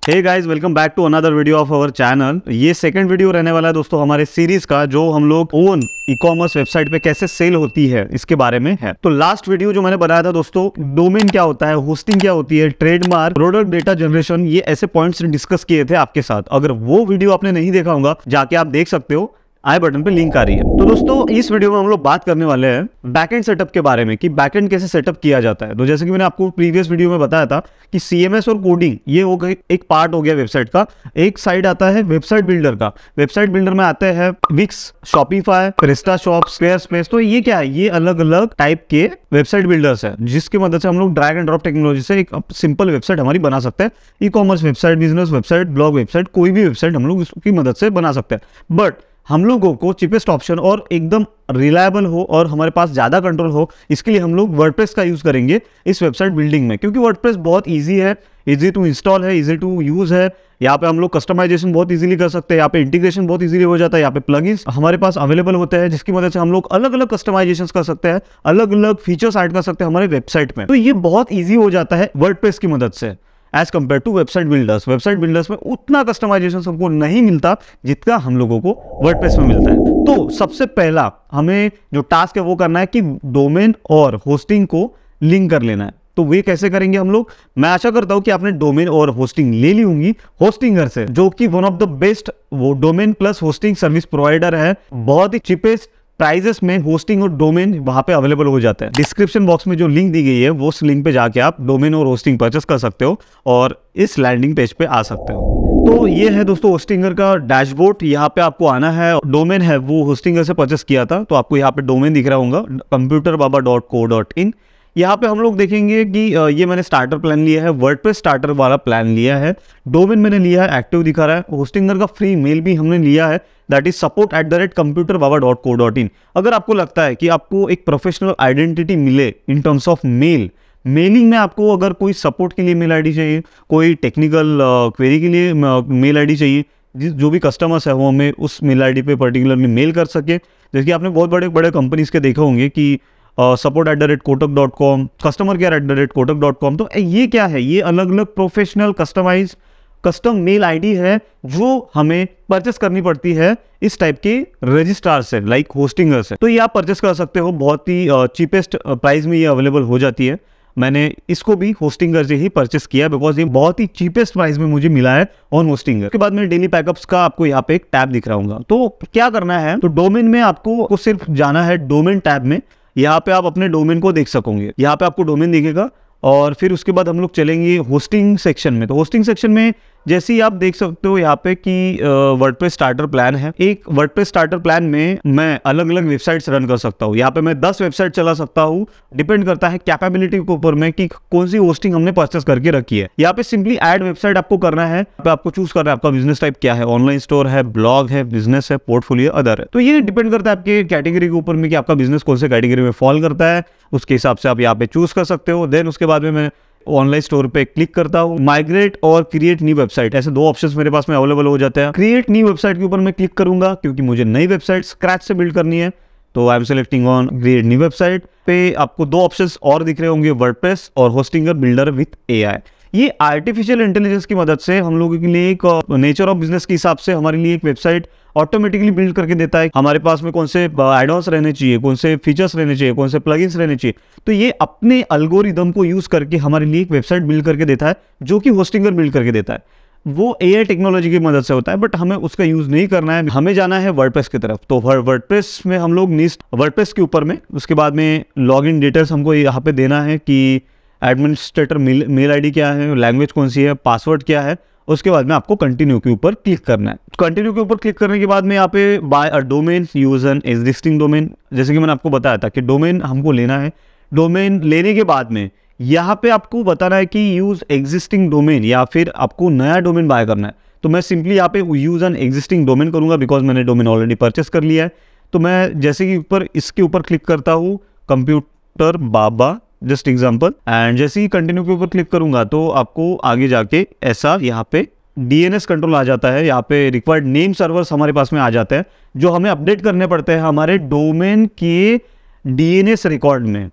Hey guys, welcome back to another video of our channel. ये second video रहने वाला है दोस्तों हमारे सीरीज का, जो हम लोग ओन ई कॉमर्स वेबसाइट पे कैसे सेल होती है इसके बारे में है। तो लास्ट वीडियो जो मैंने बनाया था दोस्तों, डोमेन क्या होता है, होस्टिंग क्या होती है, ट्रेडमार्क, प्रोडक्ट डेटा जनरेशन, ये ऐसे पॉइंट्स डिस्कस किए थे आपके साथ। अगर वो वीडियो आपने नहीं देखा होगा, जाके आप देख सकते हो, आई बटन पे लिंक आ रही है। तो दोस्तों इस वीडियो में हम लोग बात करने वाले हैं बैकएंड सेटअप के बारे में कि बैकएंड कैसे सेटअप किया जाता है। तो जैसे कि मैंने आपको प्रीवियस वीडियो में बताया था कि सीएमएस और कोडिंग ये हो गई, एक पार्ट हो गया वेबसाइट का। एक साइड आता है वेबसाइट बिल्डर का। वेबसाइट बिल्डर में आते हैं विक्स, शॉपिफाई, प्रेस्टाशॉप, स्क्वेयरस्पेस। तो ये क्या है, ये अलग अलग टाइप के वेबसाइट बिल्डर्स है जिसकी मदद से हम लोग ड्रैग एंड ड्रॉप टेक्नोलॉजी से एक सिंपल वेबसाइट हमारी बना सकते हैं। E commerce website, business website, blog website, कोई भी वेबसाइट हम लोग इसकी मदद से बना सकते हैं। बट हम लोगों को चीपेस्ट ऑप्शन और एकदम रिलायबल हो और हमारे पास ज़्यादा कंट्रोल हो, इसके लिए हम लोग वर्डप्रेस का यूज़ करेंगे इस वेबसाइट बिल्डिंग में। क्योंकि वर्डप्रेस बहुत इजी है, इजी टू इंस्टॉल है, इजी टू यूज़ है। यहाँ पे हम लोग कस्टमाइजेशन बहुत इजीली कर सकते हैं, यहाँ पे इंटीग्रेशन बहुत इजीली हो जाता है, यहाँ पे प्लगइन्स हमारे पास अवेलेबल होते हैं जिसकी मदद से हम लोग अलग अलग कस्टमाइजेशन कर सकते हैं, अलग अलग फीचर्स ऐड कर सकते हैं हमारे वेबसाइट में। तो ये बहुत ईजी हो जाता है वर्डप्रेस की मदद से as compare to website builders. Website builders में उतना कस्टमाइजेशन हमको नहीं मिलता जितना हम लोगों को वर्डप्रेस में मिलता है। तो सबसे पहला हमें जो टास्क है वो करना है कि डोमेन और होस्टिंग को लिंक कर लेना है। तो वे कैसे करेंगे हम लोग, मैं आशा करता हूं कि आपने डोमेन और होस्टिंग ले ली होंगी होस्टिंगर से, जो कि वन ऑफ द बेस्ट वो domain plus hosting service provider है। बहुत ही चीपेस्ट प्राइजेस में होस्टिंग और डोमेन वहां पे अवेलेबल हो जाता है। डिस्क्रिप्शन बॉक्स में जो लिंक दी गई है वो उस लिंक पे जाके आप डोमेन और होस्टिंग परचेस कर सकते हो और इस लैंडिंग पेज पे आ सकते हो। तो ये है दोस्तों होस्टिंगर का डैशबोर्ड। यहाँ पे आपको आना है, डोमेन है वो होस्टिंगर से परचेस किया था, तो आपको यहाँ पे डोमेन दिख रहा होगा computerbaba.co.in। यहाँ पे हम लोग देखेंगे कि ये मैंने स्टार्टर प्लान लिया है, वर्डप्रेस स्टार्टर वाला प्लान लिया है। डोमेन मैंने लिया है, एक्टिव दिखा रहा है। होस्टिंगर का फ्री मेल भी हमने लिया है, दैट इज support@computerbaba.co.in। अगर आपको लगता है कि आपको एक प्रोफेशनल आइडेंटिटी मिले इन टर्म्स ऑफ मेलिंग में, आपको अगर कोई सपोर्ट के लिए मेल आईडी चाहिए, कोई टेक्निकल क्वेरी के लिए मेल आईडी चाहिए, जो भी कस्टमर्स है वो हमें उस मेल आईडी पे पर्टिकुलरली मेल कर सके। जैसे कि आपने बहुत बड़े बड़े कंपनीज के देखे होंगे कि support@kotak.com, customer care@kotak.com। तो ये क्या है, ये अलग अलग professional customize custom mail ID है जो हमें परचेस करनी पड़ती है इस टाइप के रजिस्ट्रार से, लाइक होस्टिंगर से। तो ये आप परचेस कर सकते हो, बहुत ही चीपेस्ट प्राइस में ये अवेलेबल हो जाती है। मैंने इसको भी होस्टिंगर से ही परचेस किया बिकॉज ये बहुत ही चीपेस्ट प्राइस में मुझे मिला है ऑन होस्टिंगर। उसके बाद मेरे डेली पैकअप्स का आपको यहाँ पे एक टैब दिख रहा होगा। तो क्या करना है, तो डोमेन में आपको सिर्फ जाना है डोमेन टैब में। यहाँ पे आप अपने डोमेन को देख सकोगे, यहाँ पे आपको डोमेन दिखेगा और फिर उसके बाद हम लोग चलेंगे होस्टिंग सेक्शन में। तो होस्टिंग सेक्शन में जैसे ही आप देख सकते हो यहाँ पे कि वर्डप्रेस स्टार्टर प्लान है। एक वर्डप्रेस स्टार्टर प्लान में मैं अलग अलग वेबसाइट्स रन कर सकता हूँ। यहाँ पे मैं 10 वेबसाइट चला सकता हूँ, डिपेंड करता है कैपेबिलिटी के ऊपर में कि कौन सी होस्टिंग हमने परचेस करके रखी है। यहाँ पे सिंपली ऐड वेबसाइट आपको करना है, आपको चूज करना है आपका बिजनेस टाइप क्या है, ऑनलाइन स्टोर है, ब्लॉग है, बिजनेस है, पोर्टफोलियो, अदर है। तो ये डिपेंड करता है आपके कैटेगरी के ऊपर में कि आपका बिजनेस कौन से कैटेगरी में फॉल करता है, उसके हिसाब से आप यहाँ पे चूज कर सकते हो। देन उसके बाद में मैं ऑनलाइन स्टोर पे क्लिक करता हूँ, माइग्रेट और क्रिएट न्यू वेबसाइट, ऐसे दो ऑप्शंस मेरे पास में अवेलेबल हो जाते हैं। क्रिएट न्यू वेबसाइट के ऊपर मैं क्लिक करूंगा क्योंकि मुझे नई वेबसाइट स्क्रैच से बिल्ड करनी है। तो I am selecting on create new website. पे आपको दो ऑप्शंस और दिख रहे होंगे, वर्डप्रेस और होस्टिंगर बिल्डर विथ एआई। ये आर्टिफिशियल इंटेलिजेंस की मदद से हम लोगों के लिए एक नेचर ऑफ बिजनेस के हिसाब से हमारे लिए एक वेबसाइट ऑटोमेटिकली बिल्ड करके देता है। हमारे पास में कौन से एड-ऑन्स रहने चाहिए, कौन से फीचर्स रहने चाहिए, कौन से प्लगइन्स रहने चाहिए, तो ये अपने एल्गोरिदम को यूज करके हमारे लिए एक वेबसाइट बिल्ड करके देता है, जो कि होस्टिंगर बिल्ड करके देता है। वो एआई टेक्नोलॉजी की मदद से होता है, बट हमें उसका यूज नहीं करना है, हमें जाना है वर्डप्रेस की तरफ। तो वर्डप्रेस में हम लोग वर्डप्रेस के ऊपर में उसके बाद में लॉगिन डिटेल्स हमको यहाँ पे देना है कि एडमिनिस्ट्रेटर मेल आईडी क्या है, लैंग्वेज कौन सी है, पासवर्ड क्या है। उसके बाद में आपको कंटिन्यू के ऊपर क्लिक करना है। कंटिन्यू के ऊपर क्लिक करने के बाद में यहाँ पे buy a domain, use an existing domain, जैसे कि मैंने आपको बताया था कि डोमेन हमको लेना है। डोमेन लेने के बाद में यहाँ पे आपको बताना है कि यूज एग्जिस्टिंग डोमेन या फिर आपको नया डोमेन बाय करना है। तो मैं सिंपली यहाँ पे यूज एन एग्जिस्टिंग डोमेन करूंगा बिकॉज मैंने डोमेन ऑलरेडी परचेस कर लिया है। तो मैं जैसे कि इसके ऊपर क्लिक करता हूँ, computer Baba just example, and जैसे ही कंटिन्यू के ऊपर क्लिक करूंगा तो आपको आगे जाके ऐसा यहाँ पे डीएनएस कंट्रोल आ जाता है। यहाँ पे रिक्वायर्ड नेम सर्वर्स हमारे पास में आ जाते हैं जो हमें अपडेट करने पड़ते हैं हमारे डोमेन के डीएनएस रिकॉर्ड में।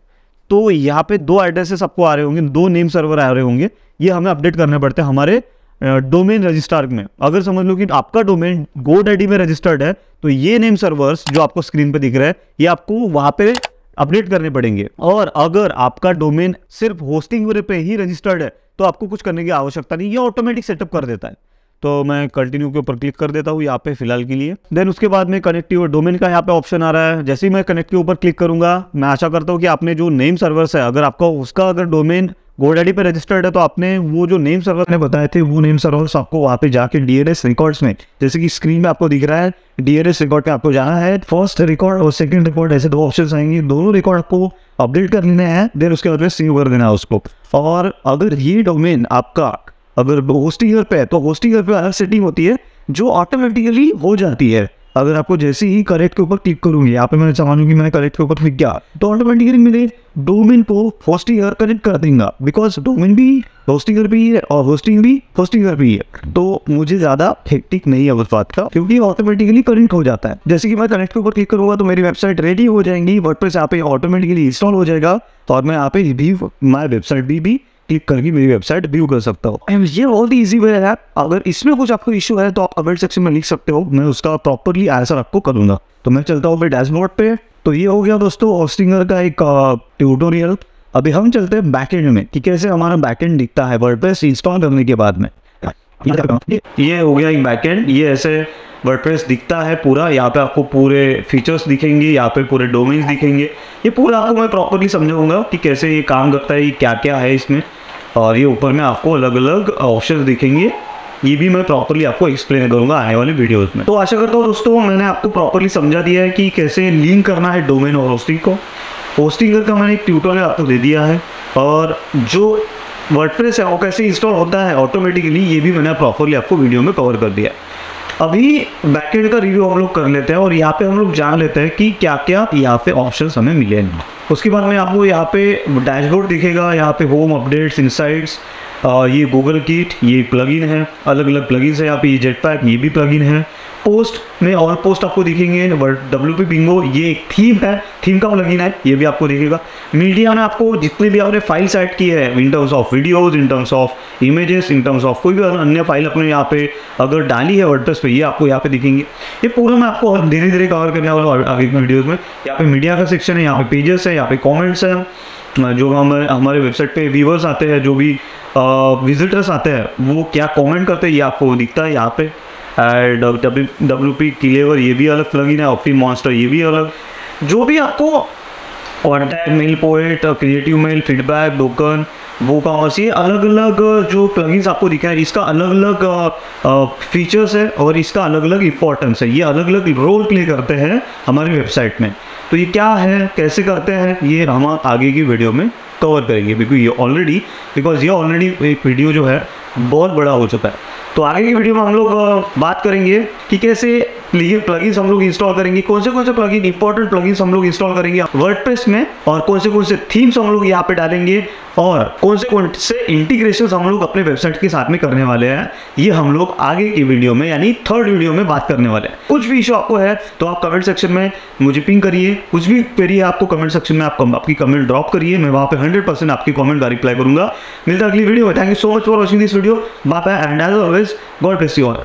तो यहाँ पे दो एड्रेसेस आपको आ रहे होंगे, दो नेम सर्वर आ रहे होंगे, ये हमें अपडेट करने पड़ते हैं हमारे डोमेन रजिस्ट्रार में। अगर समझ लो कि आपका डोमेन GoDaddy में रजिस्टर्ड है तो ये नेम सर्वर्स जो आपको स्क्रीन पे दिख रहा है ये आपको वहां पे अपडेट करने पड़ेंगे। और अगर आपका डोमेन सिर्फ होस्टिंग पे ही रजिस्टर्ड है तो आपको कुछ करने की आवश्यकता नहीं, ये ऑटोमेटिक सेटअप कर देता है। तो मैं कंटिन्यू के ऊपर क्लिक कर देता हूँ यहाँ पे फिलहाल के लिए। देन उसके बाद में कनेक्ट योर डोमेन का यहाँ पे ऑप्शन आ रहा है। जैसे ही मैं कनेक्ट के ऊपर क्लिक करूंगा, मैं आशा करता हूँ कि आपने जो नेम सर्वर्स है, अगर आपका उसका अगर डोमेन GoDaddy पे रजिस्टर्ड है तो आपने वो जो नेम सर्वर ने बताए थे वो नेम सर्वर्स आपको वहाँ पे जाके DNS रिकॉर्ड्स में, जैसे कि स्क्रीन में आपको दिख रहा है, DNS रिकॉर्ड पे आपको जाना है। फर्स्ट रिकॉर्ड और सेकंड रिकॉर्ड ऐसे 2 ऑप्शन आएंगे, दोनों रिकॉर्ड आपको अपडेट कर लेने हैं। देन उसके बाद में सेव कर देना है उसको। और अगर ये डोमेन आपका अगर होस्टिंगर पे है तो होस्टिंगर पे अलग सेटिंग होती है जो ऑटोमेटिकली हो जाती है। अगर आपको जैसे ही करेक्ट के ऊपर क्लिक करूंगी, यहाँ पे मैं चाहूँगी मैंने करेक्ट के ऊपर क्लिक किया तो ऑटोमेटिकली मेरे डोमेन को होस्टिंगर कनेक्ट कर देगा, बिकॉज डोमेन भी होस्टिंगर पे ही है और होस्टिंग भी होस्टिंगर पे ही है। तो मुझे ज़्यादा हेक्टिक नहीं है उस बात का, क्योंकि ऑटोमेटिकली कनेक्ट हो जाता है। जैसे कि मैं कनेक्ट के ऊपर क्लिक करूँगा तो मेरी वेबसाइट रेडी हो जाएंगी, वर्डप्रेस यहाँ पे ऑटोमेटिकली इंस्टॉल हो जाएगा और मैं यहाँ पे भी माई वेबसाइट भी क्लिक करके मेरी वेबसाइट व्यू कर सकता हूँ। ये बहुत ही ईजी वे है। अगर इसमें कुछ आपको इशू है तो आप कमेंट सेक्शन में लिख सकते हो, मैं उसका प्रॉपरली आंसर आपको करूँगा। तो मैं चलता हूँ फिर डैशबोर्ड पे। तो ये हो गया दोस्तों होस्टिंगर का एक ट्यूटोरियल। अभी हम चलते हैं बैकएंड में कि कैसे हमारा बैकएंड दिखता है वर्डप्रेस इंस्टॉल करने के बाद में। ये हो गया एक बैकएंड, ये ऐसे वर्डप्रेस दिखता है पूरा। यहाँ पे आपको पूरे फीचर्स दिखेंगे, यहाँ पे पूरे डोमेन्स दिखेंगे। ये पूरा आपको मैं प्रॉपरली समझाऊंगा कि कैसे ये काम करता है, ये क्या क्या है इसमें। और ये ऊपर में आपको अलग अलग ऑप्शंस दिखेंगे, ये भी मैं प्रॉपरली आपको एक्सप्लेन करूंगा आने वाले वीडियोस में। तो आशा करता हूँ दोस्तों मैंने आपको प्रॉपरली समझा दिया है कि कैसे लिंक करना है डोमेन और होस्टिंग को। होस्टिंगर का मैंने एक ट्यूटोरियल आपको दे दिया है, और जो वर्डप्रेस है वो कैसे इंस्टॉल होता है ऑटोमेटिकली, ये भी मैंने प्रॉपरली आपको वीडियो में कवर कर दिया है। अभी बैकएंड का रिव्यू हम लोग कर लेते हैं और यहाँ पे हम लोग जान लेते हैं कि क्या क्या यहाँ पे ऑप्शंस हमें मिले हैं। उसके बाद में आपको यहाँ पे डैशबोर्ड दिखेगा, यहाँ पे होम अपडेट्स, इनसाइट्स, ये गूगल किट, ये प्लगइन है, अलग अलग प्लगइन्स है। यहाँ पे ये जेटपैक, ये भी प्लगइन है। पोस्ट में और पोस्ट आपको दिखेंगे। WP बिंगो ये एक थीम है, थीम का प्लगइन है, ये भी आपको दिखेगा। मीडिया में आपको जितने भी आपने फाइल सेट की है in terms of videos, in terms of images, in terms of कोई भी अन्य फाइल अपने यहाँ पे अगर डाली है वर्डप्रेस पे, ये आपको यहाँ पे दिखेंगे। ये पूरा मैं आपको धीरे धीरे कवर करने वाला आगे वीडियोज़ में। यहाँ पे मीडिया का सेक्शन है, यहाँ पे पेजेस है, यहाँ पे कॉमेंट्स है, जो हमारे वेबसाइट पे व्यूवर्स आते हैं, जो भी विजिटर्स आते हैं वो क्या कमेंट करते हैं ये आपको दिखता है यहाँ पे। WP क्लेवर ये भी अलग प्लगइन है, ऑप्टी मॉन्स्टर ये भी अलग। जो भी आपको contact mail, poet, creative mail, feedback, token, WooCommerce, ये अलग अलग जो प्लगइन्स आपको दिखा है इसका अलग अलग फीचर्स है और इसका अलग अलग इंपॉर्टेंस है। ये अलग अलग रोल प्ले करते हैं हमारी वेबसाइट में। तो ये क्या है, कैसे करते हैं, ये हम आगे की वीडियो में कवर करेंगे, बिकॉज ये ऑलरेडी एक वीडियो जो है बहुत बड़ा हो चुका है। तो आगे की वीडियो में हम लोग बात करेंगे कि कैसे ये प्लगइन्स हम लोग इंस्टॉल करेंगे, कौन से प्लगइन, इंपॉर्टेंट प्लगइन्स हम लोग इंस्टॉल करेंगे वर्डप्रेस में, और कौन से थीम्स हम लोग यहाँ पे डालेंगे, और कौन से इंटीग्रेशंस हम लोग अपने वेबसाइट के साथ में करने वाले हैं। ये हम लोग आगे की वीडियो में यानी 3rd वीडियो में बात करने वाले हैं। कुछ भी इशू आपको है तो आप कमेंट सेक्शन में मुझे पिंग करिए, कुछ भी क्वेरी है आपको कमेंट सेक्शन में आप आपकी कमेंट ड्रॉप करिए, मैं वहाँ पे 100% आपकी कमेंट का रिप्लाई करूंगा। मिलता है अगली वीडियो में। Thank you so much for watching this video. Bye bye and as always God bless you all.